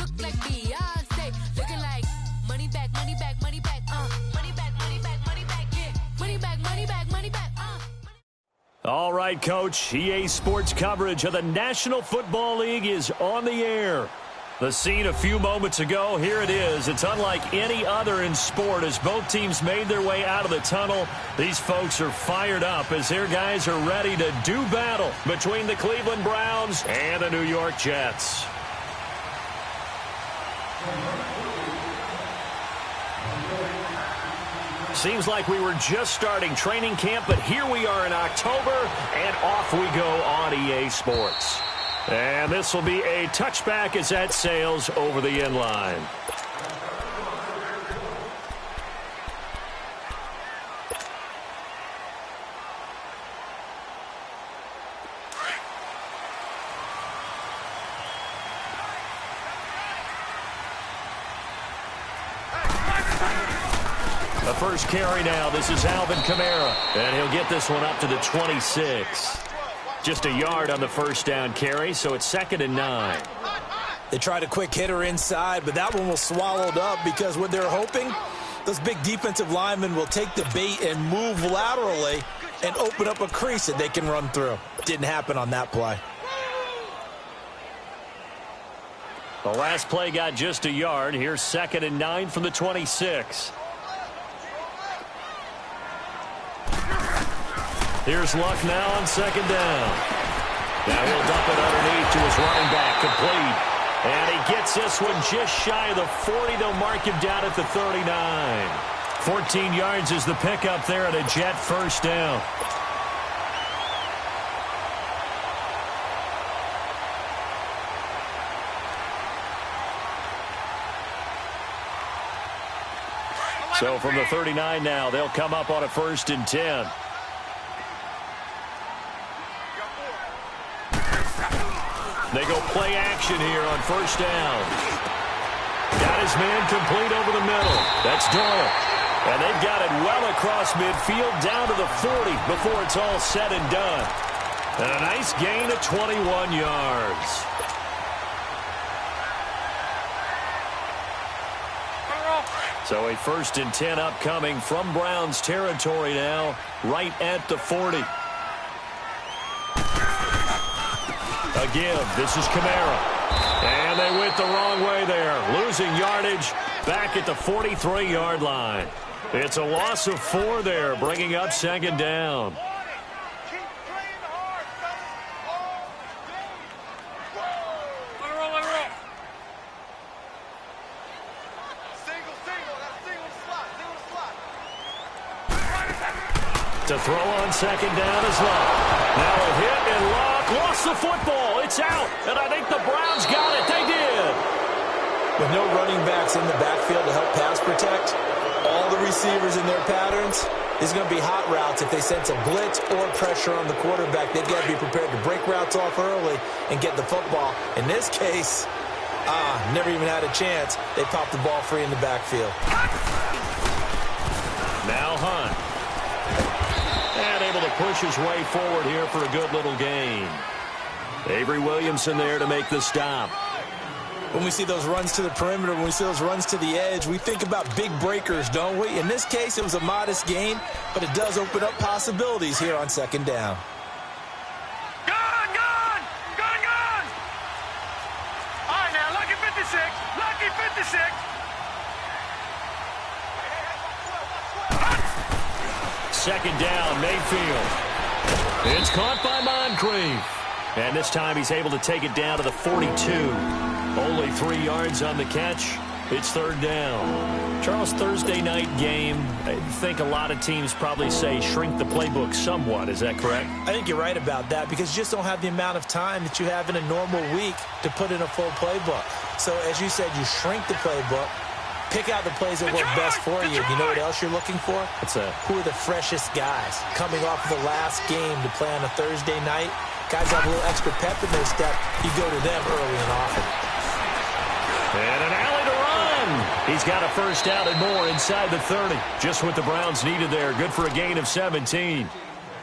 look like Beyonce. Looking like money back, money back, money back, money back, money back, money back, yeah. Money back, money back, money back, All right, Coach. EA Sports coverage of the National Football League is on the air. The scene a few moments ago, here it is. It's unlike any other in sport as both teams made their way out of the tunnel. These folks are fired up as their guys are ready to do battle between the Cleveland Browns and the New York Jets. Seems like we were just starting training camp, but here we are in October, and off we go on EA Sports. And this will be a touchback as that sails over the end line. The first carry now. This is Alvin Kamara, and he'll get this one up to the 26. Just a yard on the first down carry, so it's 2nd and 9. They tried a quick hitter inside, but that one was swallowed up because what they're hoping, those big defensive linemen will take the bait and move laterally and open up a crease that they can run through. Didn't happen on that play. The last play got just a yard. Here's 2nd and 9 from the 26. Here's Luck now on 2nd down. Now he'll dump it underneath to his running back, complete. And he gets this one just shy of the 40. They'll mark him down at the 39. 14 yards is the pickup there at a Jet first down. So from the 39 now, they'll come up on a 1st and 10. They go play action here on 1st down. Got his man complete over the middle. That's Doyle. And they've got it well across midfield down to the 40 before it's all said and done. And a nice gain of 21 yards. So a 1st and 10 upcoming from Browns territory now, right at the 40. A give. This is Kamara. And they went the wrong way there. Losing yardage back at the 43-yard line. It's a loss of 4 there, bringing up 2nd down. To throw on 2nd down is Luck. Now a hit and Luck lost the football. It's out, and I think the Browns got it. They did. With no running backs in the backfield to help pass protect, all the receivers in their patterns, these are going to be hot routes. If they sense a blitz or pressure on the quarterback, they've got to be prepared to break routes off early and get the football. In this case, never even had a chance. They popped the ball free in the backfield. Now Hunt. And able to push his way forward here for a good little gain. Avery Williamson there to make the stop. When we see those runs to the perimeter, when we see those runs to the edge, we think about big breakers, don't we? In this case, it was a modest gain, but it does open up possibilities here on 2nd down. Gone! All right, now, lucky 56. Lucky 56. Second down, Mayfield. It's caught by Moncrief. And this time he's able to take it down to the 42. Only 3 yards on the catch. It's 3rd down. Charles, Thursday night game, I think a lot of teams probably say shrink the playbook somewhat. Is that correct? I think you're right about that because you just don't have the amount of time that you have in a normal week to put in a full playbook. So as you said, you shrink the playbook. Pick out the plays that work best for you. You know what else you're looking for? What's that? Who are the freshest guys coming off of the last game to play on a Thursday night? Guys have a little extra pep in their step. You go to them early and often. And an alley to run. He's got a 1st down and more inside the 30. Just what the Browns needed there. Good for a gain of 17.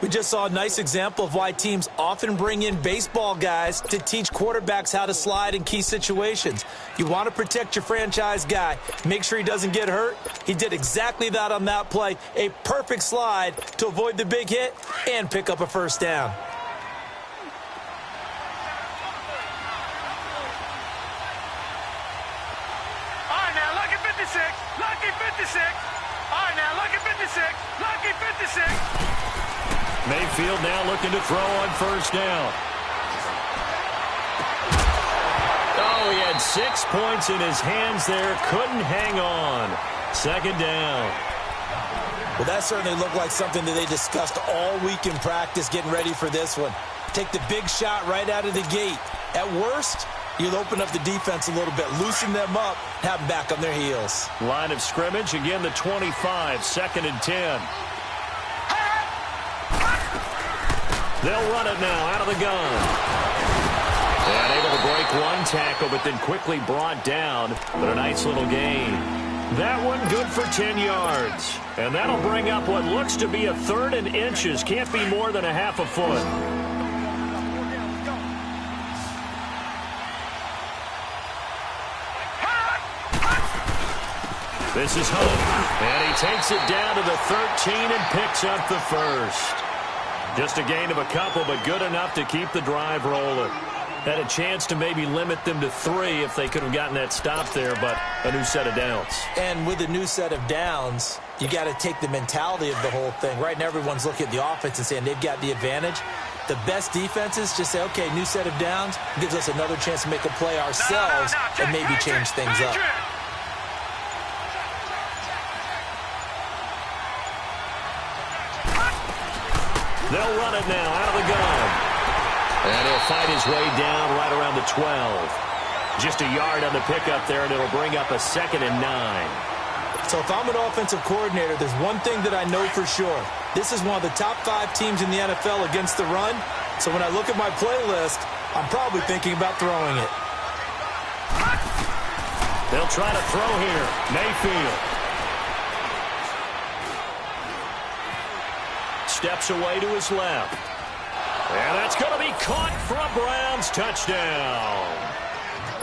We just saw a nice example of why teams often bring in baseball guys to teach quarterbacks how to slide in key situations. You want to protect your franchise guy. Make sure he doesn't get hurt. He did exactly that on that play. A perfect slide to avoid the big hit and pick up a first down. All right, now, lucky 56. Lucky 56. All right, now, lucky 56. Lucky 56. Mayfield now looking to throw on first down. Oh, he had 6 points in his hands there. Couldn't hang on. Second down. Well, that certainly looked like something that they discussed all week in practice getting ready for this one. Take the big shot right out of the gate. At worst, you'll open up the defense a little bit, loosen them up, have them back on their heels. Line of scrimmage, again the 25, 2nd and 10. They'll run it now out of the gun. And able to break one tackle, but then quickly brought down. But a nice little gain. That one good for 10 yards. And that'll bring up what looks to be a 3rd and inches. Can't be more than a half a foot. This is Hunt. And he takes it down to the 13 and picks up the first. Just a gain of a couple, but good enough to keep the drive rolling. Had a chance to maybe limit them to 3 if they could have gotten that stop there, but a new set of downs. And with a new set of downs, you got to take the mentality of the whole thing. Right now, everyone's looking at the offense and saying they've got the advantage. The best defenses just say, okay, new set of downs gives us another chance to make a play ourselves and maybe change things up. They'll run it now out of the gun. And he'll fight his way down right around the 12. Just a yard on the pickup there, and it'll bring up a 2nd and 9. So if I'm an offensive coordinator, there's one thing that I know for sure. This is one of the top 5 teams in the NFL against the run. So when I look at my playlist, I'm probably thinking about throwing it. They'll try to throw here. Mayfield. Steps away to his left. And that's going to be caught for a Browns touchdown.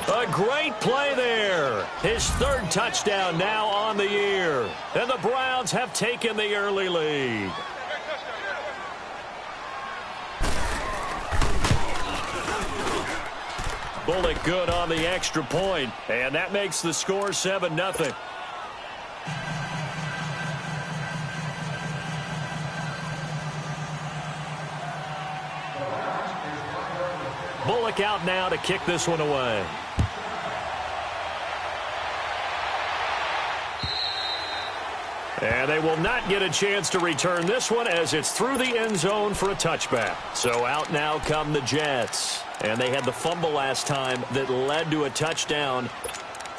A great play there. His 3rd touchdown now on the year. And the Browns have taken the early lead. Bullock good on the extra point. And that makes the score 7-0. Bullock out now to kick this one away. And they will not get a chance to return this one as it's through the end zone for a touchback. So out now come the Jets. And they had the fumble last time that led to a touchdown.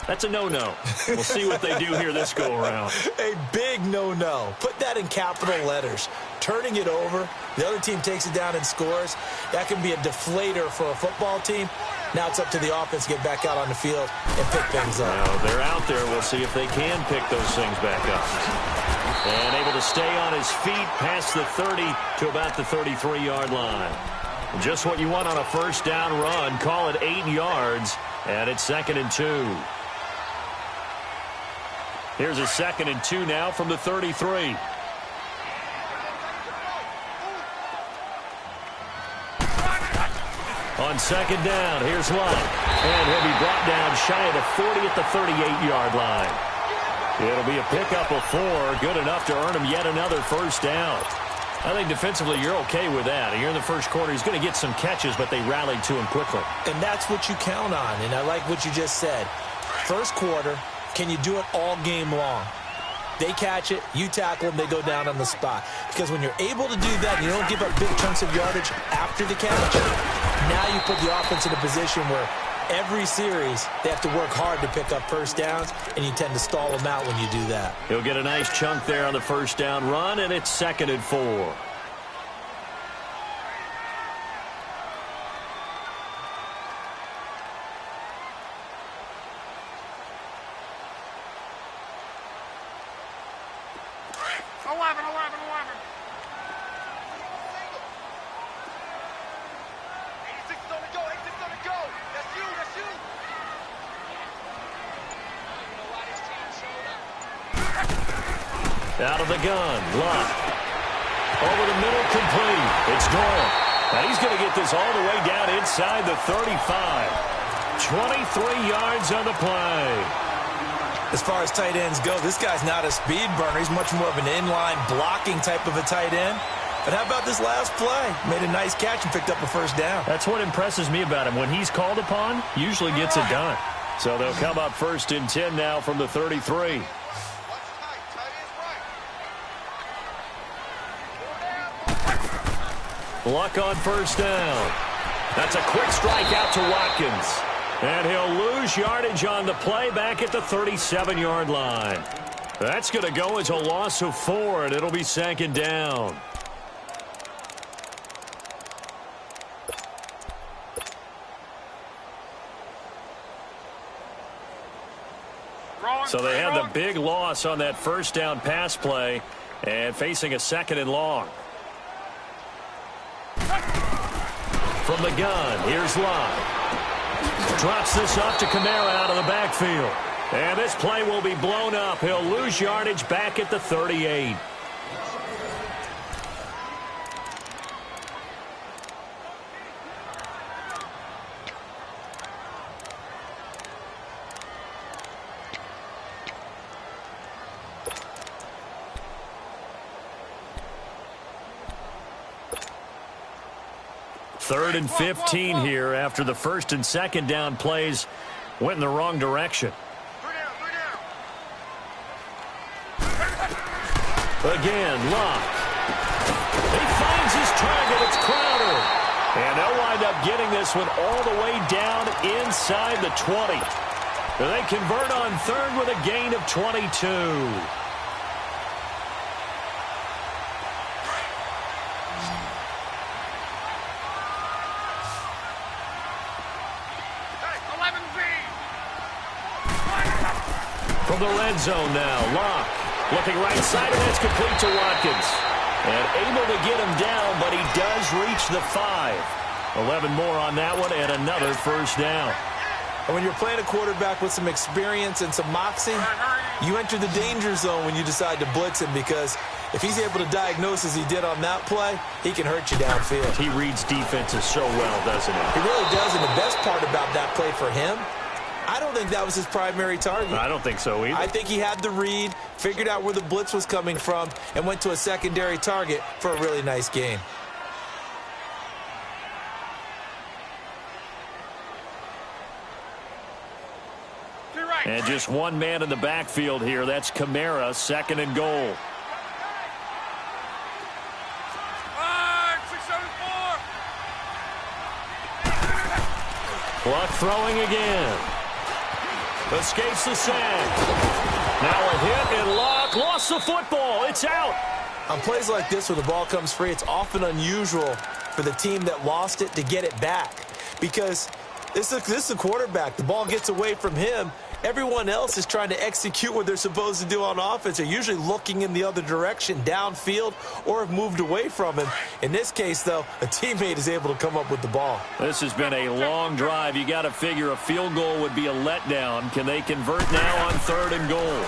That's a no-no. We'll see what they do here this go-around. A big no-no. Put that in capital letters. Turning it over, the other team takes it down and scores. That can be a deflator for a football team. Now it's up to the offense to get back out on the field and pick things up. Now they're out there. We'll see if they can pick those things back up. And able to stay on his feet past the 30 to about the 33-yard line. Just what you want on a first down run. Call it 8 yards, and it's 2nd and 2. Here's a 2nd and 2 now from the 33. On 2nd down, here's Love. And he'll be brought down shy of the 40 at the 38-yard line. It'll be a pickup of 4, good enough to earn him yet another first down. I think defensively you're okay with that. Here in the first quarter, he's going to get some catches, but they rallied to him quickly. And that's what you count on, and I like what you just said. First quarter, can you do it all game long? They catch it, you tackle them, they go down on the spot. Because when you're able to do that, you don't give up big chunks of yardage after the catch. Now you put the offense in a position where every series they have to work hard to pick up first downs, and you tend to stall them out when you do that. He'll get a nice chunk there on the first down run, and it's 2nd and 4. Out of the gun, Luck. Over the middle, complete. It's Doyle. And he's going to get this all the way down inside the 35. 23 yards on the play. As far as tight ends go, this guy's not a speed burner. He's much more of an inline blocking type of a tight end. But how about this last play? Made a nice catch and picked up a first down. That's what impresses me about him. When he's called upon, usually gets it done. So they'll come up 1st and 10 now from the 33. Luck on first down. That's a quick strike out to Watkins. And he'll lose yardage on the play back at the 37-yard line. That's going to go as a loss of 4, and it'll be 2nd down. So they had the big loss on that first down pass play and facing a 2nd and long. From the gun, here's Locke. Drops this off to Kamara out of the backfield. And this play will be blown up. He'll lose yardage back at the 38. Third and 15 here after the 1st and 2nd down plays went in the wrong direction. Again, Locke. He finds his target. It's Crowder. And they'll wind up getting this one all the way down inside the 20. They convert on 3rd with a gain of 22. From the red zone now, Locke looking right side, and that's complete to Watkins. And able to get him down, but he does reach the 5. 11 more on that one, and another first down. And when you're playing a quarterback with some experience and some moxie, you enter the danger zone when you decide to blitz him, because if he's able to diagnose as he did on that play, he can hurt you downfield. He reads defenses so well, doesn't he? He really does, and the best part about that play for him, I don't think that was his primary target. I don't think so either. I think he had the read, figured out where the blitz was coming from, and went to a secondary target for a really nice gain. And just one man in the backfield here. That's Kamara, 2nd and goal. 674. Luck throwing again. Escapes the sack. Now a hit, and Luck lost the football. It's out. On plays like this where the ball comes free, it's often unusual for the team that lost it to get it back, because this is a quarterback. The ball gets away from him. Everyone else is trying to execute what they're supposed to do on offense. They're usually looking in the other direction, downfield, or have moved away from him. In this case, though, a teammate is able to come up with the ball. This has been a long drive. You got to figure a field goal would be a letdown. Can they convert now on 3rd and goal?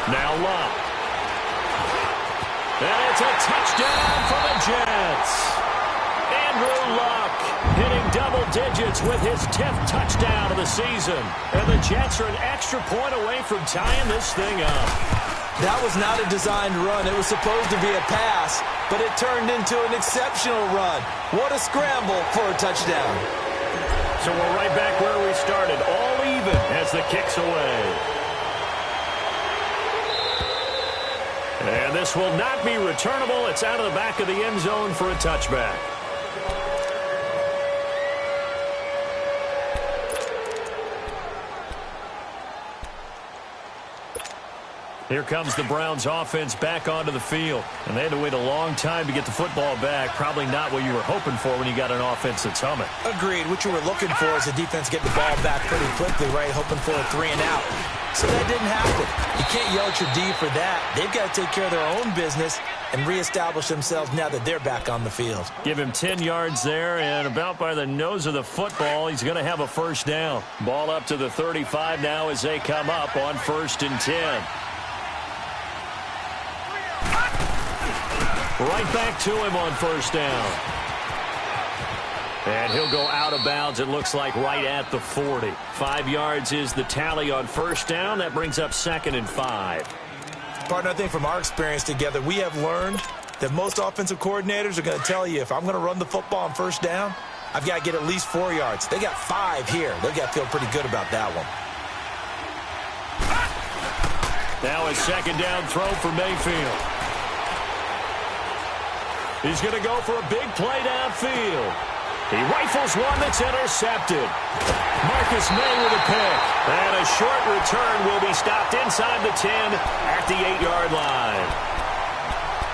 Now Luck. And it's a touchdown for the Jets. Andrew Luck hitting double digits with his 10th touchdown of the season. And the Jets are an extra point away from tying this thing up. That was not a designed run. It was supposed to be a pass, but it turned into an exceptional run. What a scramble for a touchdown. So we're right back where we started, all even as the kick's away. And this will not be returnable. It's out of the back of the end zone for a touchback. Here comes the Browns offense back onto the field. And they had to wait a long time to get the football back. Probably not what you were hoping for when you got an offense that's humming. Agreed. What you were looking for is the defense get the ball back pretty quickly, right? Hoping for a 3 and out. So that didn't happen. You can't yell at your D for that. They've got to take care of their own business and reestablish themselves now that they're back on the field. Give him 10 yards there, and about by the nose of the football, he's going to have a first down. Ball up to the 35 now as they come up on 1st and 10. Right back to him on first down. And he'll go out of bounds, it looks like, right at the 40. 5 yards is the tally on first down. That brings up 2nd and 5. Partner, I think from our experience together, we have learned that most offensive coordinators are going to tell you, if I'm going to run the football on first down, I've got to get at least 4 yards. They got 5 here. They've got to feel pretty good about that one. Now a 2nd down throw for Mayfield. He's going to go for a big play downfield. He rifles one that's intercepted. Marcus May with a pick. And a short return will be stopped inside the 10 at the 8-yard line.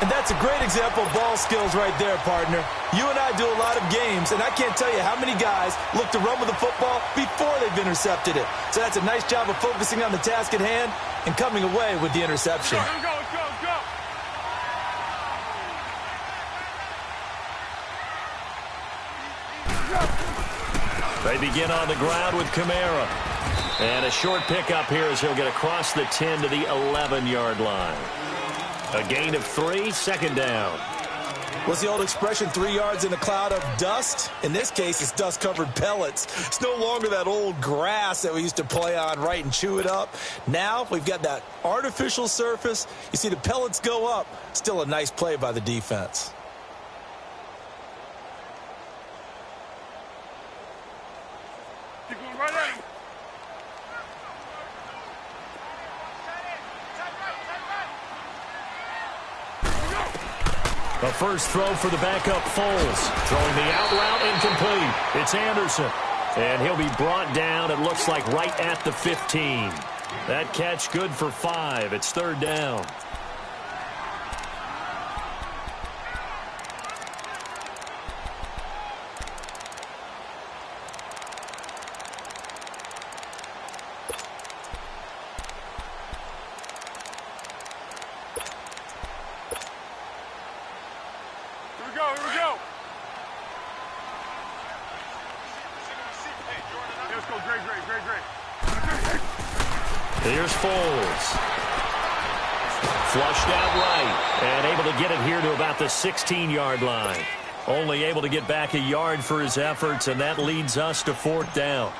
And that's a great example of ball skills right there, partner. You and I do a lot of games, and I can't tell you how many guys look to run with the football before they've intercepted it. So that's a nice job of focusing on the task at hand and coming away with the interception. Go, go, go. They begin on the ground with Kamara. And a short pickup here as he'll get across the 10 to the 11-yard line. A gain of 3, 2nd down. What's the old expression, 3 yards in a cloud of dust? In this case, it's dust-covered pellets. It's no longer that old grass that we used to play on, right, and chew it up. Now we've got that artificial surface. You see the pellets go up. Still a nice play by the defense. Keep going right at him. A first throw for the backup Foles. Throwing the out route incomplete. It's Anderson. And he'll be brought down, it looks like, right at the 15. That catch good for 5. It's 3rd down. Here we go. Let's go, great. Here's Foles. Flushed out right. And able to get it here to about the 16-yard line. Only able to get back a yard for his efforts, and that leads us to 4th down.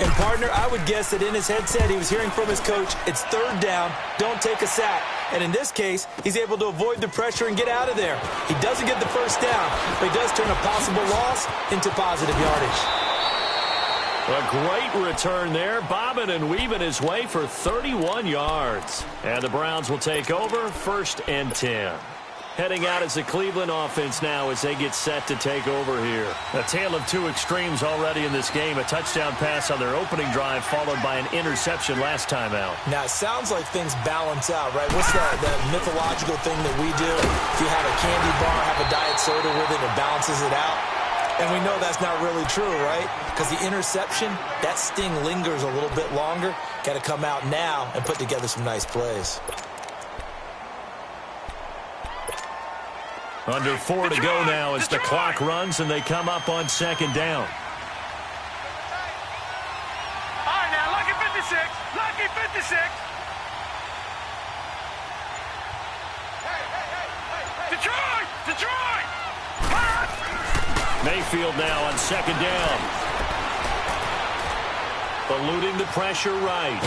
And, partner, I would guess that in his headset he was hearing from his coach, it's 3rd down, don't take a sack. And in this case, he's able to avoid the pressure and get out of there. He doesn't get the first down, but he does turn a possible loss into positive yardage. A great return there, bobbing and weaving his way for 31 yards. And the Browns will take over, 1st and 10. Heading out as the Cleveland offense now as they get set to take over here. A tale of 2 extremes already in this game. A touchdown pass on their opening drive followed by an interception last time out. Now, it sounds like things balance out, right? What's that mythological thing that we do? If you have a candy bar, have a diet soda with it, it balances it out. And we know that's not really true, right? Because the interception, that sting lingers a little bit longer. Got to come out now and put together some nice plays. Under 4 to go now as the clock runs and they come up on 2nd down. All right, now, lucky 56. Lucky 56. Detroit! Mayfield now on 2nd down. Eluding the pressure right.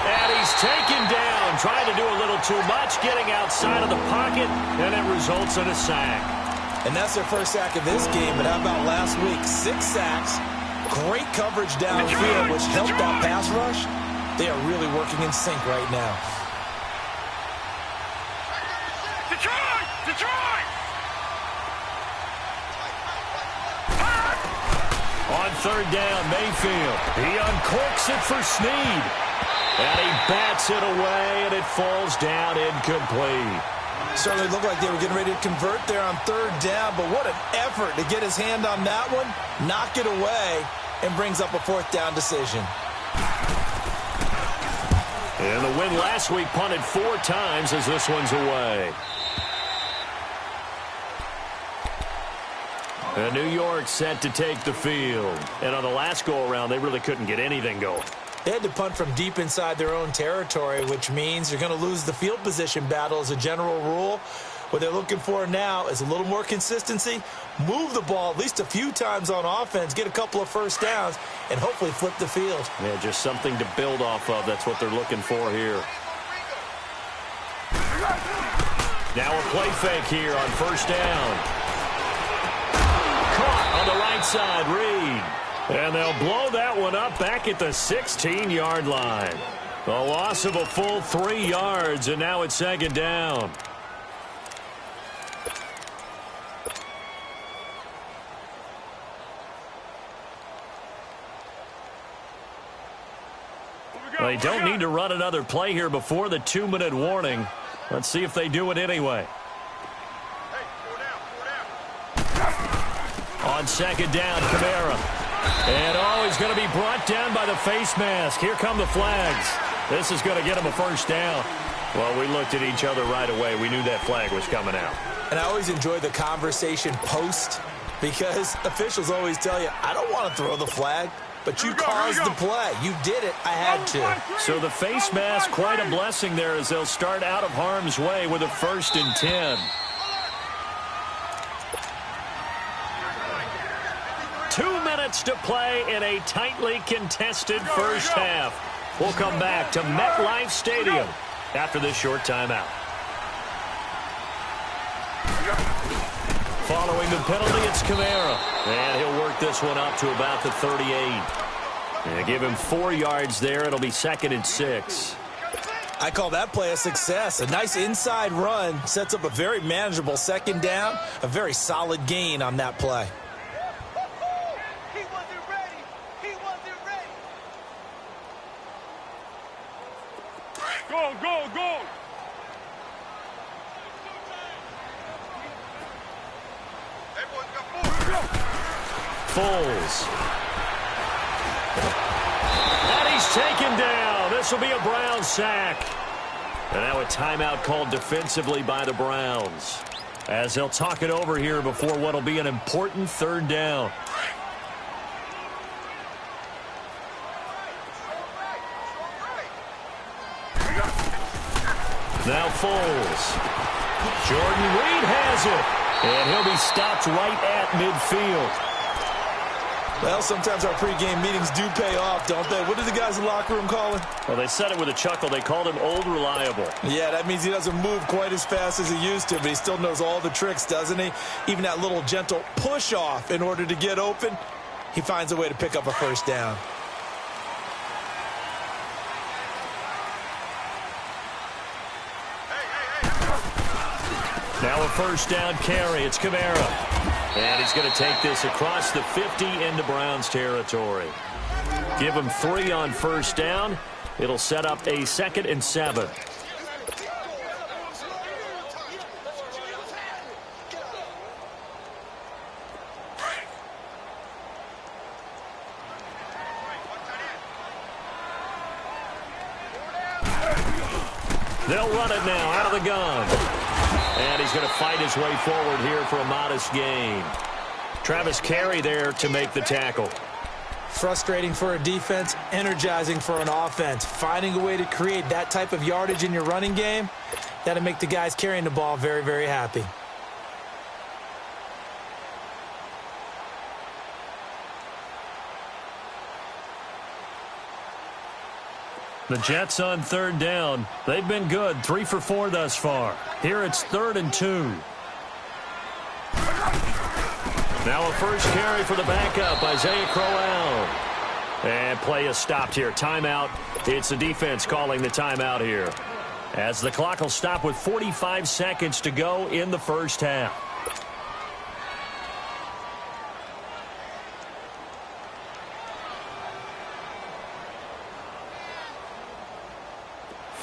And he's taken down, trying to do a little too much, getting outside of the pocket, and it results in a sack. And that's their first sack of this game, but how about last week? 6 sacks, great coverage downfield, which helped that pass rush. They are really working in sync right now. Detroit! On 3rd down, Mayfield. He uncorks it for Snead. And he bats it away, and it falls down incomplete. Certainly looked like they were getting ready to convert there on 3rd down, but what an effort to get his hand on that one, knock it away, and brings up a 4th down decision. And the win last week punted 4 times as this one's away. And New York set to take the field. And on the last go-around, they really couldn't get anything going. They had to punt from deep inside their own territory, which means you're going to lose the field position battle as a general rule. What they're looking for now is a little more consistency, move the ball at least a few times on offense, get a couple of first downs, and hopefully flip the field. Yeah, just something to build off of. That's what they're looking for here. Now a play fake here on first down. Caught on the right side, Reed. And they'll blow that one up back at the 16-yard line. A loss of a full 3 yards, and now it's second down. They don't need to run another play here before the 2-minute warning. Let's see if they do it anyway. On second down, Kamara. And he's going to be brought down by the face mask. Here come the flags. This is going to get him a first down. Well, we looked at each other right away. We knew that flag was coming out. And I always enjoy the conversation post because officials always tell you, I don't want to throw the flag. But you caused the play. You did it. I had to. So the face mask, quite a blessing there as they'll start out of harm's way with a 1st and 10. 2 minutes to play in a tightly contested first half. We'll come back to MetLife Stadium after this short timeout. Following the penalty, it's Kamara. And he'll work this one up to about the 38. And give him 4 yards there. It'll be 2nd and 6. I call that play a success. A nice inside run sets up a very manageable second down. A very solid gain on that play. He wasn't ready. He wasn't ready. Go, go, go. Foles. And he's taken down. This will be a Browns sack. And now a timeout called defensively by the Browns, as they'll talk it over here before what will be an important 3rd down. Now Foles. Jordan Reed has it. And he'll be stopped right at midfield. Well, sometimes our pregame meetings do pay off, don't they? What do the guys in the locker room call him? Well, they said it with a chuckle. They called him Old Reliable. Yeah, that means he doesn't move quite as fast as he used to, but he still knows all the tricks, doesn't he? Even that little gentle push-off in order to get open, he finds a way to pick up a first down. Now a first down carry. It's Kamara. And he's going to take this across the 50 into Browns territory. Give him 3 on first down. It'll set up a 2nd and 7. They'll run it now out of the gun. And he's going to fight his way forward here for a modest gain. Travis Carey there to make the tackle. Frustrating for a defense, energizing for an offense. Finding a way to create that type of yardage in your running game, that'll make the guys carrying the ball very, very happy. The Jets on 3rd down. They've been good, 3 for 4 thus far. Here it's 3rd and 2. Now a first carry for the backup, Isaiah Crowell. And play is stopped here. Timeout. It's the defense calling the timeout here, as the clock will stop with 45 seconds to go in the first half.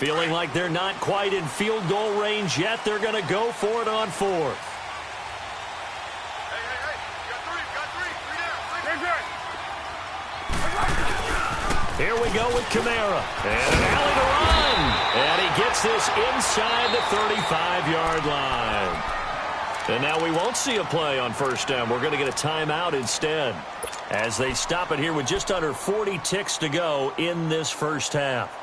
Feeling like they're not quite in field goal range yet. They're going to go for it on 4th. Here we go with Kamara. And an alley to run. And he gets this inside the 35-yard line. And now we won't see a play on first down. We're going to get a timeout instead, as they stop it here with just under 40 ticks to go in this first half.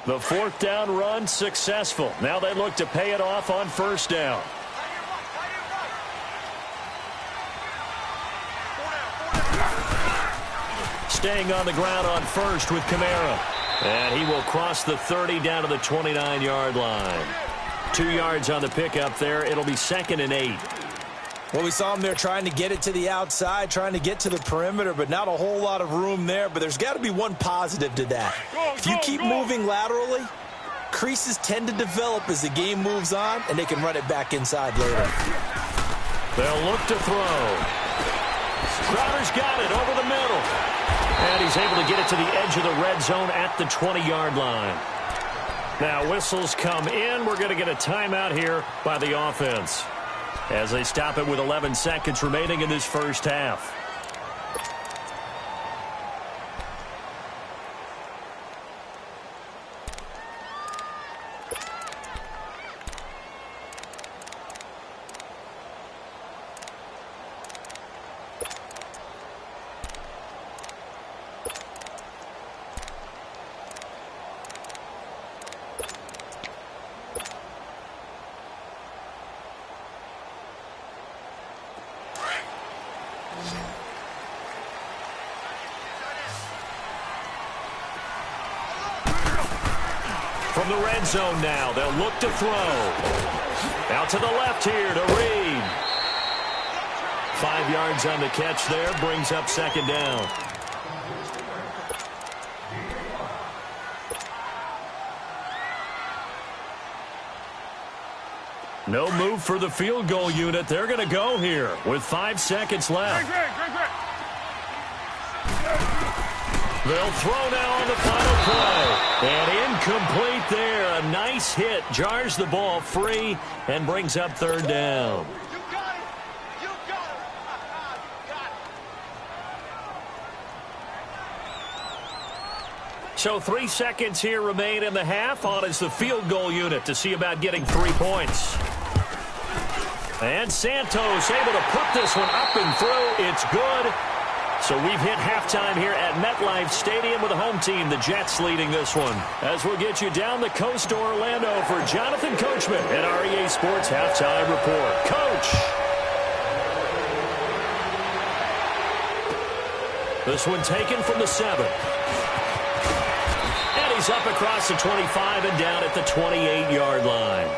The fourth down run successful. Now they look to pay it off on first down. Staying on the ground on first with Kamara. And he will cross the 30 down to the 29-yard line. 2 yards on the pickup there. It'll be 2nd and 8. Well, we saw him there trying to get it to the outside, trying to get to the perimeter, but not a whole lot of room there. But there's got to be one positive to that. If you keep moving laterally, creases tend to develop as the game moves on, and they can run it back inside later. They'll look to throw. Crowder's got it over the middle. And he's able to get it to the edge of the red zone at the 20-yard line. Now whistles come in. We're going to get a timeout here by the offense as they stop it with 11 seconds remaining in this first half. From the red zone now, they'll look to throw. Out to the left here to Reed. 5 yards on the catch there, brings up 2nd down. No move for the field goal unit. They're going to go here with 5 seconds left. They'll throw now on the final play. And incomplete there. A nice hit. Jars the ball free and brings up 3rd down. You got it. You got it. You got it. So 3 seconds here remain in the half. On is the field goal unit to see about getting 3 points. And Santos able to put this one up and through. It's good. So we've hit halftime here at MetLife Stadium with the home team, the Jets, leading this one. As we'll get you down the coast to Orlando for Jonathan Coachman at our EA Sports Halftime Report. Coach! This one taken from the 7. And he's up across the 25 and down at the 28-yard line.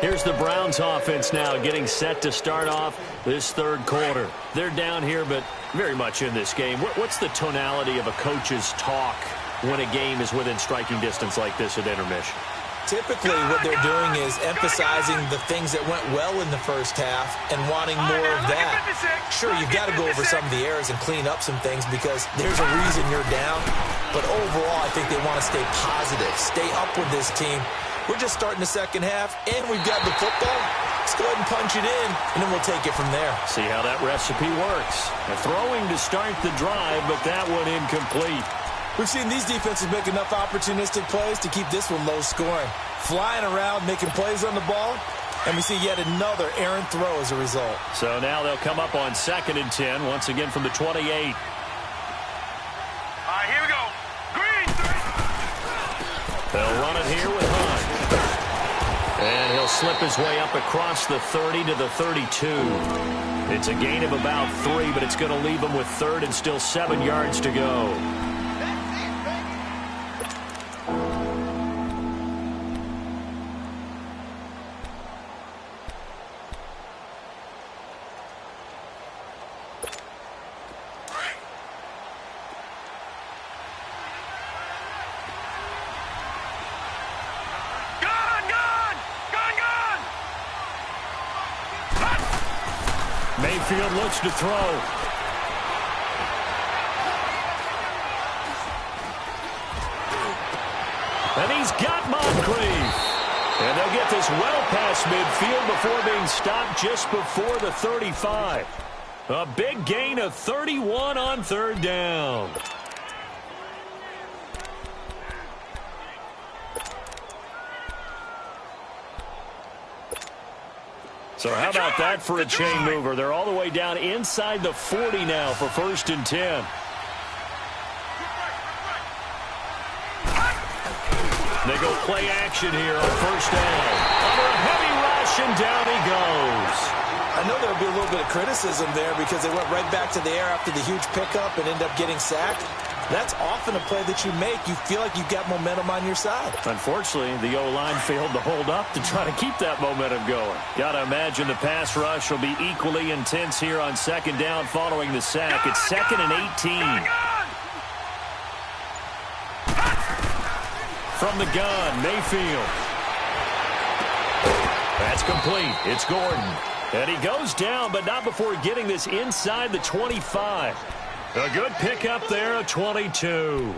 Here's the Browns offense now getting set to start off this 3rd quarter. They're down here, but very much in this game. What's the tonality of a coach's talk when a game is within striking distance like this at intermission? Typically, what they're doing is emphasizing the things that went well in the first half and wanting more of that. Sure, you've got to go over some of the errors and clean up some things because there's a reason you're down. But overall, I think they want to stay positive, stay up with this team. We're just starting the second half, and we've got the football. Let's go ahead and punch it in, and then we'll take it from there. See how that recipe works. Throwing to start the drive, but that one incomplete. We've seen these defenses make enough opportunistic plays to keep this one low scoring. Flying around, making plays on the ball, and we see yet another errant throw as a result. So now they'll come up on 2nd and 10, once again from the 28. All right, here we go. Green. They'll run it here with Hunt. And he'll slip his way up across the 30 to the 32. It's a gain of about 3, but it's going to leave him with 3rd and still 7 yards to go. Mayfield looks to throw. And he's got Moncrief. And they'll get this well past midfield before being stopped just before the 35. A big gain of 31 on 3rd down. So how about that for a chain mover? They're all the way down inside the 40 now for 1st and 10. They go play action here on first down. Under a heavy rush, and down he goes. I know there'll be a little bit of criticism there because they went right back to the air after the huge pickup and ended up getting sacked. That's often a play that you make. You feel like you've got momentum on your side. Unfortunately, the O-line failed to hold up to try to keep that momentum going. Got to imagine the pass rush will be equally intense here on second down following the sack. It's 2nd and 18. From the gun, Mayfield. That's complete. It's Gordon. And he goes down, but not before getting this inside the 25. A good pickup there, a 22.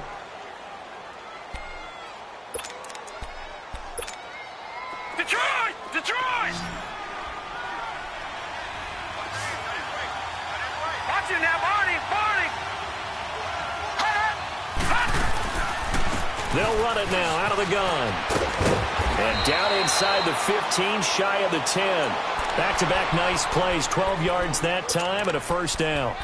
Detroit! Detroit! Watch it now, Barney! Barney! They'll run it now out of the gun. And down inside the 15, shy of the 10. Back-to-back nice plays, 12 yards that time and a first down.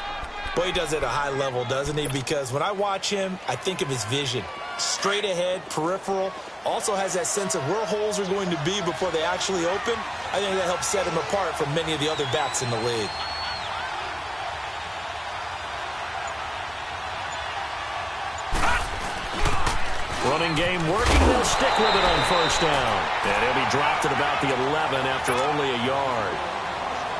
Boy, he does it at a high level, doesn't he? Because when I watch him, I think of his vision. Straight ahead, peripheral. Also has that sense of where holes are going to be before they actually open. I think that helps set him apart from many of the other backs in the league. Running game working. They'll stick with it on first down. And he'll be dropped at about the 11 after only a yard.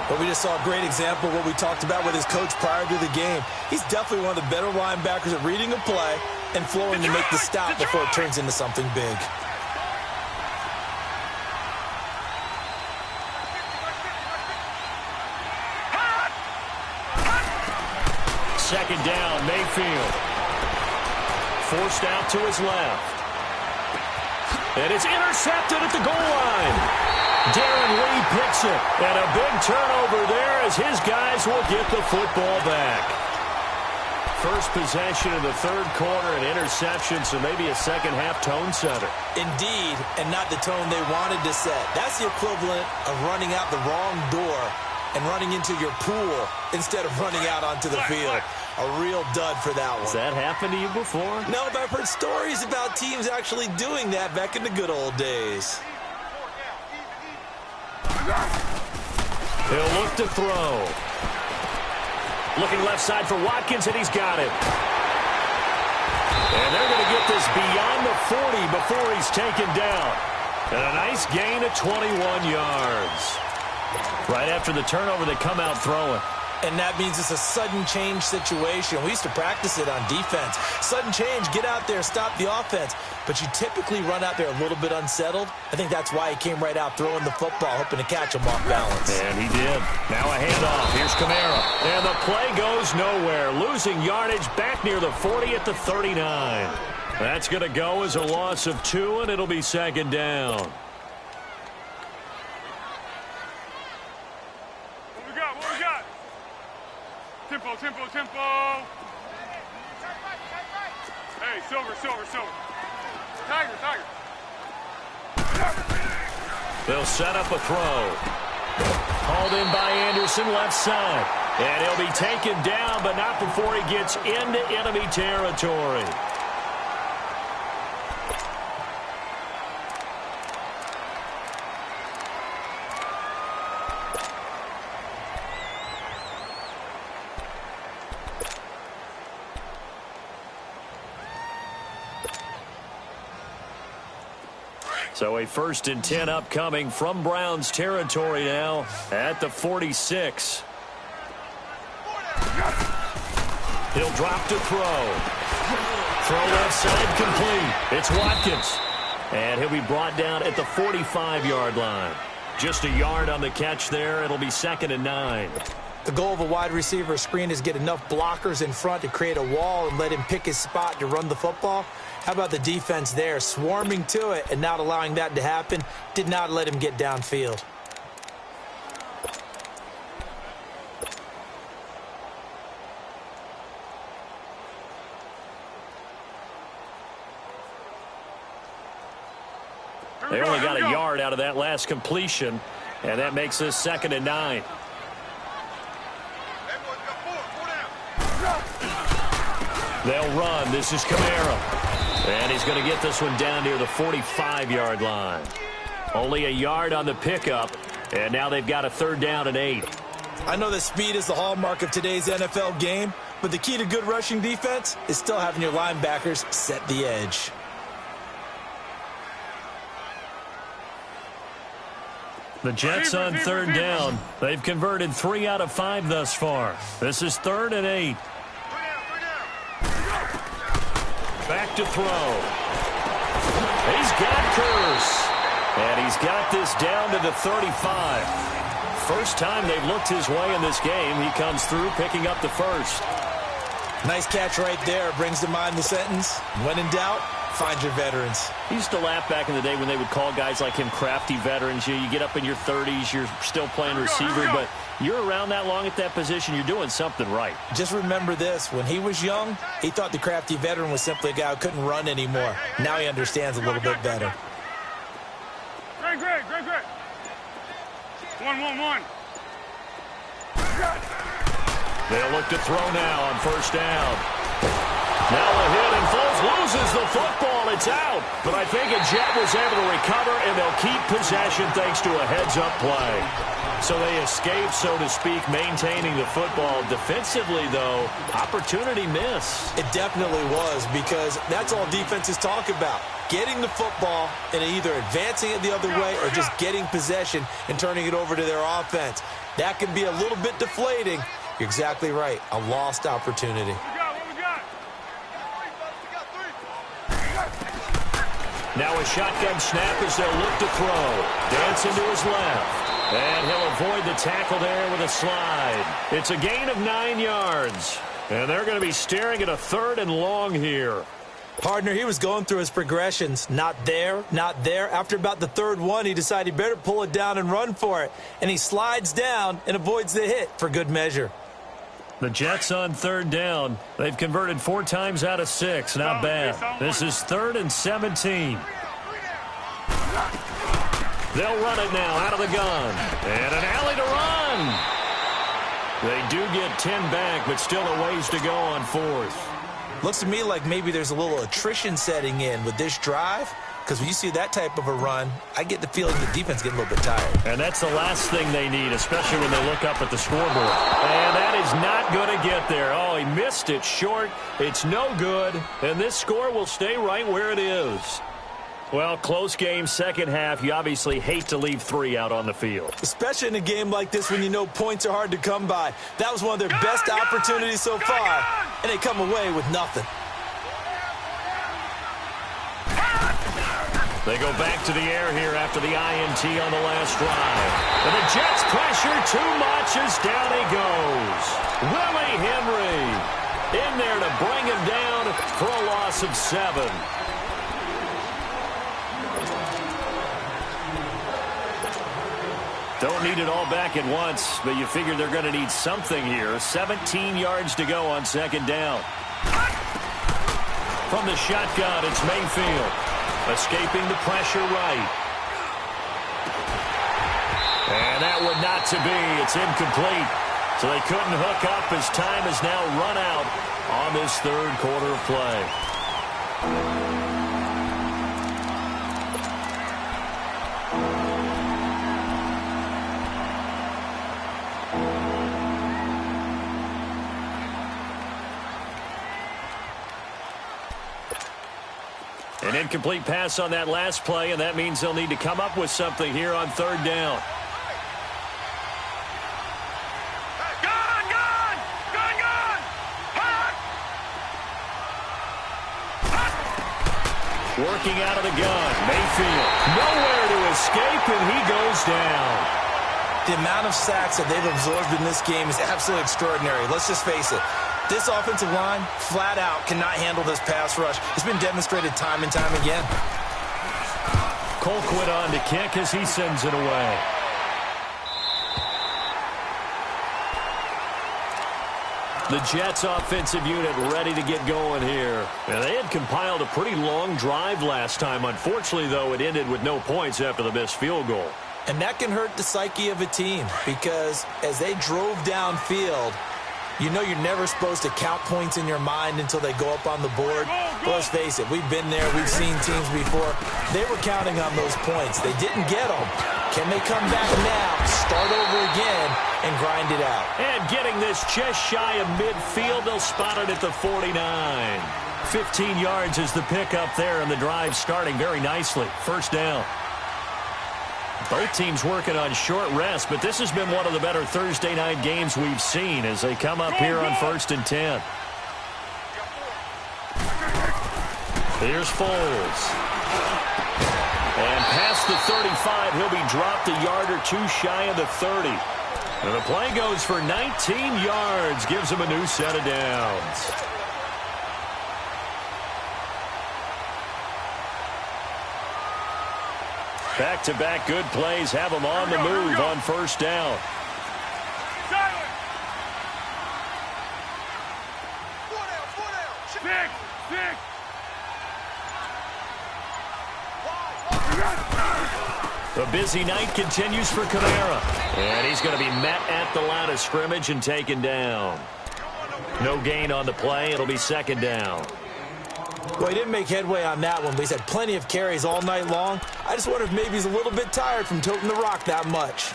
But we just saw a great example of what we talked about with his coach prior to the game. He's definitely one of the better linebackers at reading a play and flowing to make the stop before it turns into something big. Second down, Mayfield. Forced out to his left. And it's intercepted at the goal line. Darren Lee picks it. And a big turnover there as his guys will get the football back. First possession of the third quarter, an interception, so maybe a second-half tone setter. Indeed, and not the tone they wanted to set. That's the equivalent of running out the wrong door and running into your pool instead of running out onto the field. A real dud for that one. Has that happened to you before? No, but I've heard stories about teams actually doing that back in the good old days. He'll look to throw. Looking left side for Watkins, and he's got it. And they're going to get this beyond the 40 before he's taken down. And a nice gain of 21 yards. Right after the turnover, they come out throwing. And that means it's a sudden change situation. We used to practice it on defense. Sudden change, get out there, stop the offense. But you typically run out there a little bit unsettled. I think that's why he came right out throwing the football, hoping to catch him off balance. And he did. Now a handoff. Here's Kamara. And the play goes nowhere. Losing yardage back near the 40 at the 39. That's going to go as a loss of 2, and it'll be second down. What we got? Tempo, tempo, tempo. Hey, Silver. Tiger. They'll set up a throw. Hauled in by Anderson, left side. And he'll be taken down, but not before he gets into enemy territory. So a 1st and 10 upcoming from Browns territory now at the 46. He'll drop to throw. Throw left side complete. It's Watkins. And he'll be brought down at the 45-yard line. Just a yard on the catch there. It'll be 2nd and 9. The goal of a wide receiver screen is get enough blockers in front to create a wall and let him pick his spot to run the football. How about the defense there, swarming to it and not allowing that to happen? Did not let him get downfield. They only got a yard out of that last completion, and that makes this 2nd and 9. They'll run. This is Kamara. And he's going to get this one down near the 45-yard line. Only a yard on the pickup, and now they've got a 3rd down and 8. I know that speed is the hallmark of today's NFL game, but the key to good rushing defense is still having your linebackers set the edge. The Jets on 3rd down. They've converted 3 out of 5 thus far. This is 3rd and 8. Back to throw. He's got Kearse. And he's got this down to the 35. First time they've looked his way in this game. He comes through picking up the first. Nice catch right there. Brings to mind the sentence, when in doubt, find your veterans. He used to laugh back in the day when they would call guys like him crafty veterans. You get up in your 30s, you're still playing receiver, but you're around that long at that position, you're doing something right. Just remember this. When he was young, he thought the crafty veteran was simply a guy who couldn't run anymore. Now he understands a little bit better. Great. 1-1-1. They'll look to throw now on 1st down. Now a hit, and Foles loses the football. It's out. But I think a Jet was able to recover, and they'll keep possession thanks to a heads-up play. So they escape, so to speak, maintaining the football. Defensively, though, opportunity miss. It definitely was, because that's all defenses talk about. Getting the football and either advancing it the other way or just getting possession and turning it over to their offense. That can be a little bit deflating. You're exactly right. A lost opportunity. Now a shotgun snap as they'll look to throw. Dancing to his left. And he'll avoid the tackle there with a slide. It's a gain of 9 yards. And they're going to be staring at a 3rd and long here. Partner, he was going through his progressions. Not there, not there. After about the 3rd one, he decided he better pull it down and run for it. And he slides down and avoids the hit for good measure. The Jets on 3rd down. They've converted 4 times out of 6. Not bad. This is 3rd and 17. They'll run it now out of the gun. And an alley to run. They do get 10 back, but still a ways to go on 4th. Looks to me like maybe there's a little attrition setting in with this drive, because when you see that type of a run, I get the feeling the defense getting a little bit tired. And that's the last thing they need, especially when they look up at the scoreboard. And that is not going to get there. Oh, he missed it short. It's no good. And this score will stay right where it is. Well, close game, second half. You obviously hate to leave 3 out on the field. Especially in a game like this when you know points are hard to come by. That was one of their best opportunities so far, and they come away with nothing. They go back to the air here after the INT on the last drive. And the Jets pressure too much as down he goes. Willie Henry in there to bring him down for a loss of 7. Don't need it all back at once, but you figure they're going to need something here. 17 yards to go on 2nd down. From the shotgun, it's Mayfield. Escaping the pressure right. And that one not to be. It's incomplete. So they couldn't hook up as time has now run out on this 3rd quarter of play. An incomplete pass on that last play, and that means they'll need to come up with something here on 3rd down. Working out of the gun, Mayfield. Nowhere to escape, and he goes down. The amount of sacks that they've absorbed in this game is absolutely extraordinary. Let's just face it. This offensive line, flat out, cannot handle this pass rush. It's been demonstrated time and time again. Colquitt on to kick as he sends it away. The Jets offensive unit ready to get going here. And they had compiled a pretty long drive last time. Unfortunately, though, it ended with no points after the missed field goal. And that can hurt the psyche of a team, because as they drove downfield, you know you're never supposed to count points in your mind until they go up on the board. But let's face it, we've been there. We've seen teams before. They were counting on those points. They didn't get them. Can they come back now, start over again, and grind it out? And getting this just shy of midfield, they'll spot it at the 49. 15 yards is the pickup there, and the drive starting very nicely. First down. Both teams working on short rest, but this has been one of the better Thursday night games we've seen as they come up here on 1st and 10. Here's Foles. And past the 35, he'll be dropped a yard or two shy of the 30. And the play goes for 19 yards, gives him a new set of downs. Back-to-back good plays have him on the move on first down. The busy night continues for Kamara. And he's going to be met at the line of scrimmage and taken down. No gain on the play. It'll be second down. Well, he didn't make headway on that one, but he's had plenty of carries all night long. I just wonder if maybe he's a little bit tired from toting the rock that much.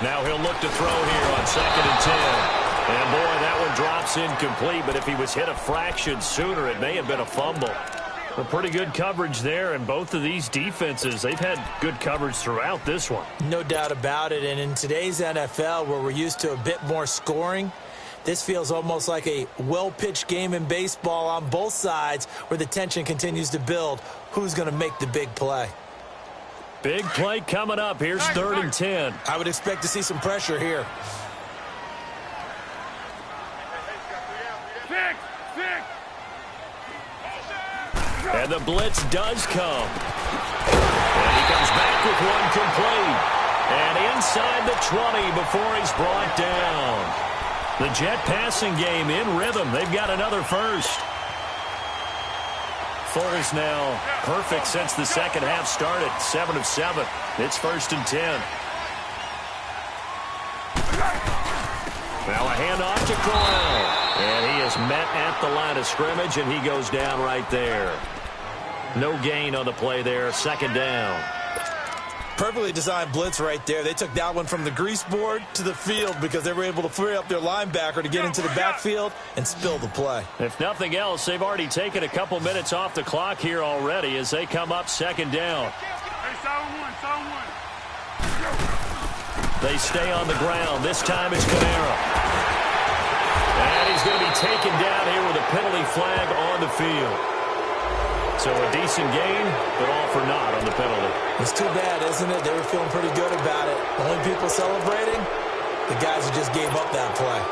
Now he'll look to throw here on 2nd and 10. And, boy, that one drops incomplete, but if he was hit a fraction sooner, it may have been a fumble. A pretty good coverage there, and both of these defenses, they've had good coverage throughout this one. No doubt about it, and in today's NFL, where we're used to a bit more scoring, this feels almost like a well-pitched game in baseball on both sides where the tension continues to build. Who's going to make the big play? Big play coming up. Here's 3rd and 10. I would expect to see some pressure here. And the blitz does come. And he comes back with one complete. And inside the 20 before he's brought down. The Jet passing game in rhythm. They've got another first. Foles now perfect since the second half started. 7 of 7. It's 1st and 10. Now a handoff to Corral. And he is met at the line of scrimmage, and he goes down right there. No gain on the play there. Second down. Perfectly designed blitz right there. They took that one from the grease board to the field because they were able to free up their linebacker to get into the backfield and spill the play. If nothing else, they've already taken a couple minutes off the clock here already as they come up second down. They stay on the ground. This time it's Kamara. And he's going to be taken down here with a penalty flag on the field. So a decent game, but all for naught on the penalty. It's too bad, isn't it? They were feeling pretty good about it. The only people celebrating, the guys who just gave up that play.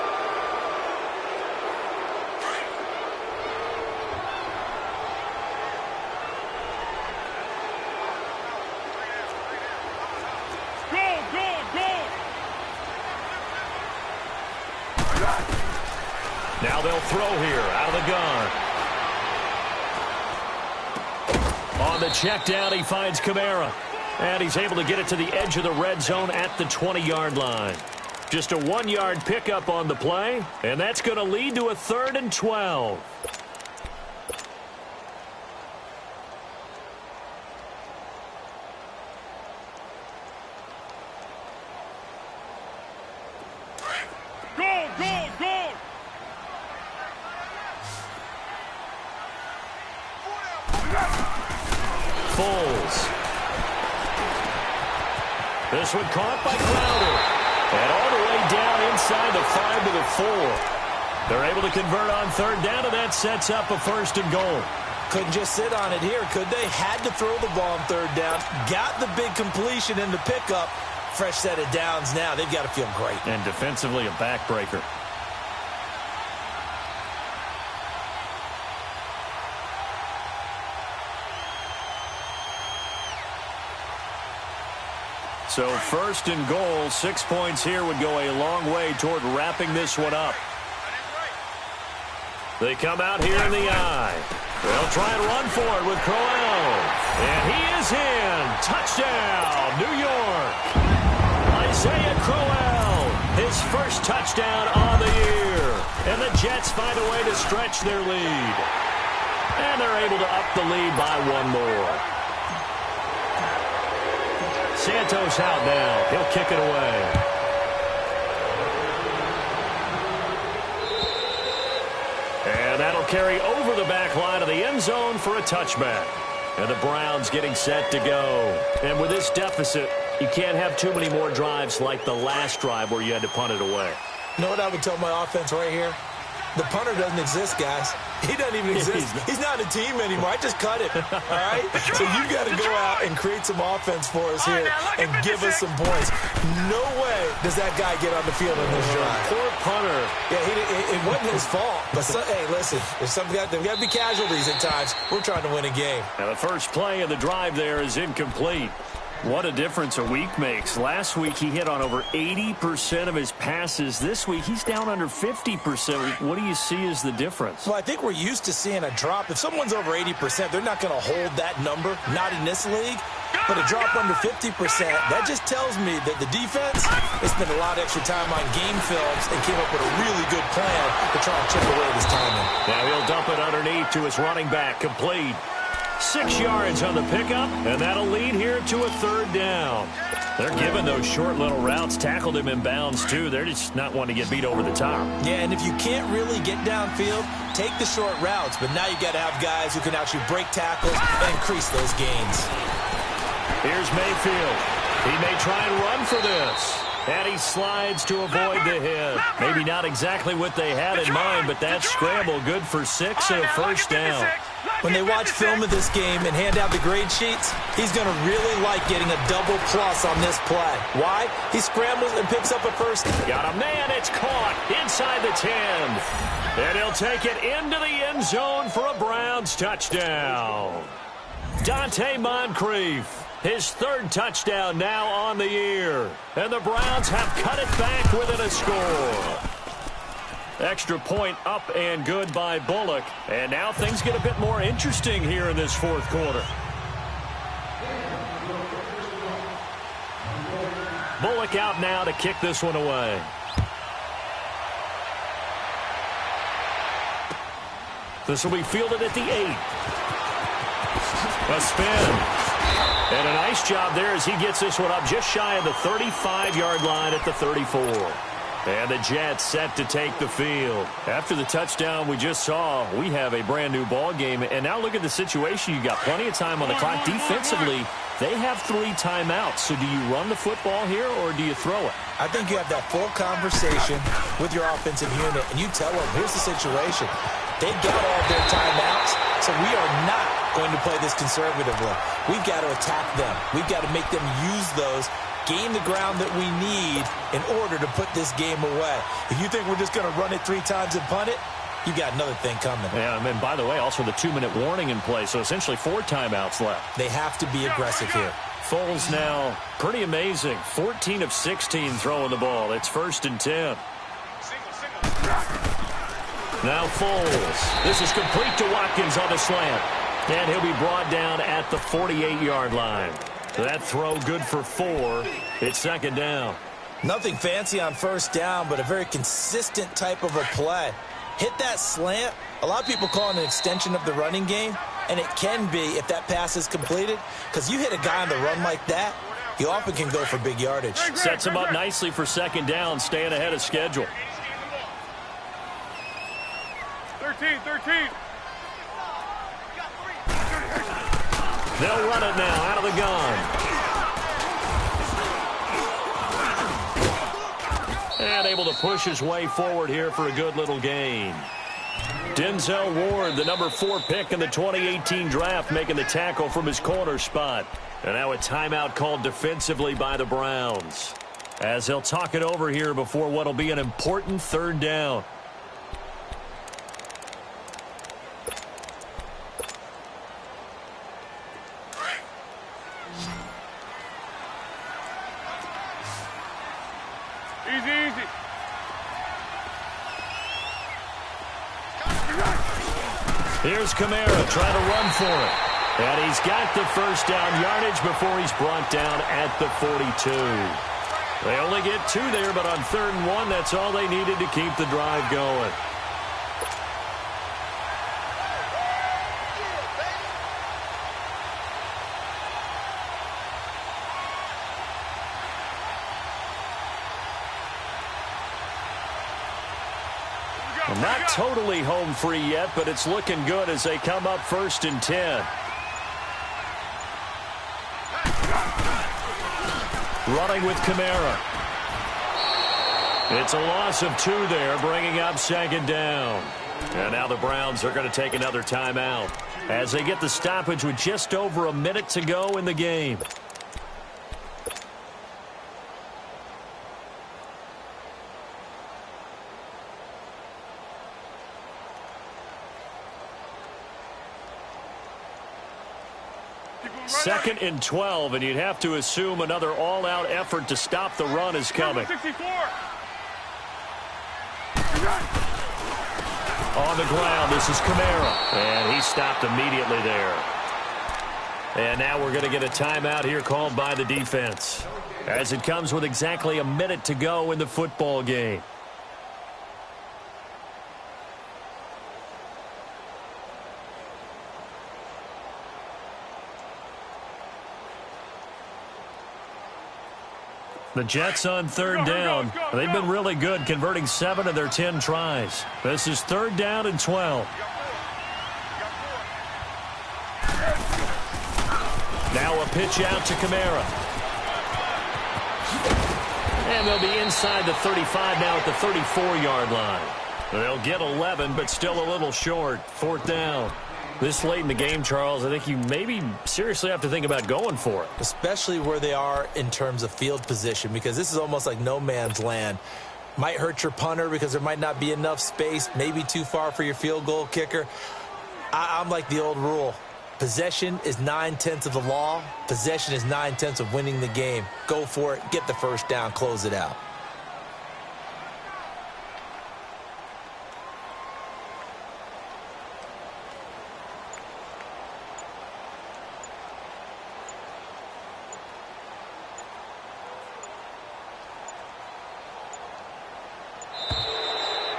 Now they'll throw here out of the gun. On the check down, he finds Kamara. And he's able to get it to the edge of the red zone at the 20-yard line. Just a 1-yard pickup on the play, and that's going to lead to a 3rd and 12. Foles. This one caught by Crowder. And all the way down inside the 5 to the 4. They're able to convert on 3rd down, and that sets up a 1st and goal. Couldn't just sit on it here, could they? Had to throw the ball on 3rd down. Got the big completion in the pickup. Fresh set of downs now. They've got to feel great. And defensively, a backbreaker. So 1st and goal, 6 points here would go a long way toward wrapping this one up. They come out here in the eye. They'll try and run for it with Crowell. And he is in. Touchdown, New York. Isaiah Crowell, his first touchdown on the year. And the Jets find a way to stretch their lead. And they're able to up the lead by one more. Santos out now. He'll kick it away. And that'll carry over the back line of the end zone for a touchback. And the Browns getting set to go. And with this deficit, you can't have too many more drives like the last drive where you had to punt it away. You know what I would tell my offense right here? The punter doesn't exist, guys. He doesn't even exist. He's not a team anymore. I just cut it, all right? So you got to go out and create some offense for us here and give us some points. No way does that guy get on the field in this drive. Poor punter. Yeah, it wasn't his fault. But, hey, listen, there's got to be casualties at times. We're trying to win a game. Now, the first play of the drive there is incomplete. What a difference a week makes. Last week, he hit on over 80% of his passes. This week, he's down under 50%. What do you see as the difference? Well, I think we're used to seeing a drop. If someone's over 80%, they're not going to hold that number, not in this league. But a drop under 50%, that just tells me that the defense has spent a lot of extra time on game films and came up with a really good plan to try and chip away this timing. Now he'll dump it underneath to his running back, complete. 6 yards on the pickup, and that'll lead here to a third down. They're giving those short little routes, tackled him in bounds, too. They're just not wanting to get beat over the top. Yeah, and if you can't really get downfield, take the short routes. But now you got to have guys who can actually break tackles and increase those gains. Here's Mayfield. He may try and run for this. And he slides to avoid the hit. Maybe not exactly what they had in mind, but that scramble good for 6 and a first down. When they watch film of this game and hand out the grade sheets, he's going to really like getting a double plus on this play. Why? He scrambles and picks up a first. Got a man. It's caught inside the 10. And he'll take it into the end zone for a Browns touchdown. Dante Moncrief. His third touchdown now on the year. And the Browns have cut it back within a score. Extra point up and good by Bullock. And now things get a bit more interesting here in this fourth quarter. Bullock out now to kick this one away. This will be fielded at the 8. A spin. And a nice job there as he gets this one up just shy of the 35-yard line at the 34. And the Jets set to take the field. After the touchdown we just saw, we have a brand-new ball game. And now look at the situation. You got plenty of time on the clock. Defensively, they have 3 timeouts. So do you run the football here or do you throw it? I think you have that full conversation with your offensive unit, and you tell them, here's the situation. They've got all of their timeouts, so we are not going to play this conservatively. We've got to attack them. We've got to make them use those, gain the ground that we need in order to put this game away. If you think we're just going to run it 3 times and punt it, you got another thing coming. Yeah, and by the way, also the 2-minute warning in play, so essentially 4 timeouts left. They have to be aggressive here. Foles now, pretty amazing. 14 of 16 throwing the ball. It's 1st and 10. Now Foles. This is complete to Watkins on the slant. And he'll be brought down at the 48-yard line. That throw good for 4. It's 2nd down. Nothing fancy on 1st down, but a very consistent type of a play. Hit that slant. A lot of people call it an extension of the running game, and it can be if that pass is completed, because you hit a guy on the run like that, you often can go for big yardage. Sets him up nicely for 2nd down, staying ahead of schedule. 13. They'll run it now out of the gun. And able to push his way forward here for a good little gain. Denzel Ward, the number 4 pick in the 2018 draft, making the tackle from his corner spot. And now a timeout called defensively by the Browns, as he'll talk it over here before what will be an important 3rd down. Easy. Here's Kamara trying to run for it. And he's got the first down yardage before he's brought down at the 42. They only get 2 there, but on 3rd and 1, that's all they needed to keep the drive going. Not totally home free yet, but it's looking good as they come up 1st and 10. Running with Kamara. It's a loss of 2 there, bringing up 2nd down. And now the Browns are going to take another timeout as they get the stoppage with just over a minute to go in the game. Second and 12, and you'd have to assume another all-out effort to stop the run is coming. 64. On the ground, this is Kamara, and he stopped immediately there. And now we're going to get a timeout here called by the defense, as it comes with exactly a minute to go in the football game. The Jets on 3rd down. They've been really good, converting 7 of their 10 tries. This is 3rd down and 12. Now a pitch out to Kamara. And they'll be inside the 35 now at the 34-yard line. They'll get 11, but still a little short. 4th down. This late in the game, Charles, I think you maybe seriously have to think about going for it. Especially where they are in terms of field position, because this is almost like no man's land. Might hurt your punter because there might not be enough space, maybe too far for your field goal kicker. I'm like the old rule. Possession is 9/10 of the law. Possession is 9/10 of winning the game. Go for it, get the first down, close it out.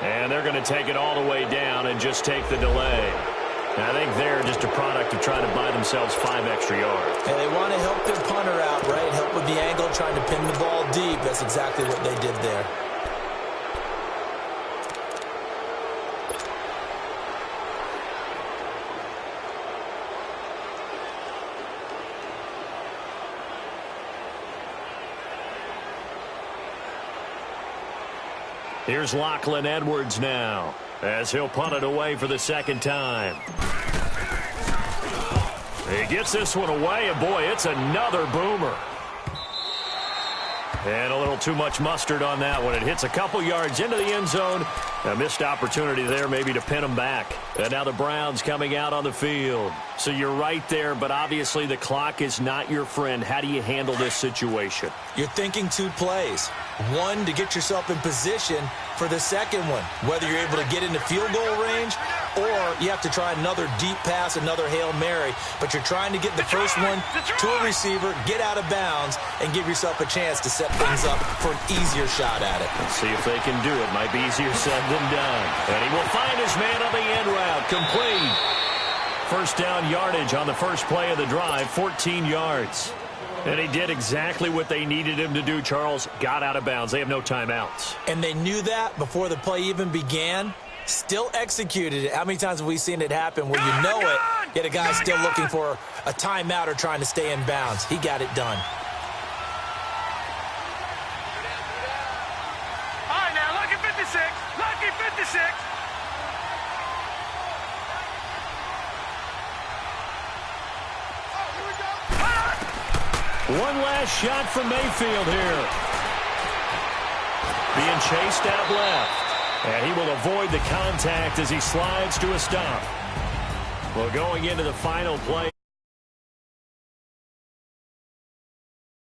And they're going to take it all the way down and just take the delay. I think they're just a product of trying to buy themselves 5 extra yards. And they want to help their punter out, right? Help with the angle, trying to pin the ball deep. That's exactly what they did there. Here's Lachlan Edwards now, as he'll punt it away for the 2nd time. He gets this one away, and boy, it's another boomer. And a little too much mustard on that one. It hits a couple yards into the end zone. A missed opportunity there maybe to pin them back. And now the Browns coming out on the field. So you're right there, but obviously the clock is not your friend. How do you handle this situation? You're thinking 2 plays. One, to get yourself in position for the second one, whether you're able to get into field goal range or you have to try another deep pass, another Hail Mary. But you're trying to get the first one to a receiver, get out of bounds, and give yourself a chance to set things up for an easier shot at it. Let's see if they can do it. Might be easier said than done. And he will find his man on the end route. Complete. First down yardage on the first play of the drive, 14 yards. And he did exactly what they needed him to do, Charles. Got out of bounds. They have no timeouts. And they knew that before the play even began. Still executed it. How many times have we seen it happen where you know it, yet a guy's still looking for a timeout or trying to stay in bounds? He got it done. All right, now, lucky 56. Lucky 56. One last shot from Mayfield here. Being chased out left. And he will avoid the contact as he slides to a stop. Well, going into the final play.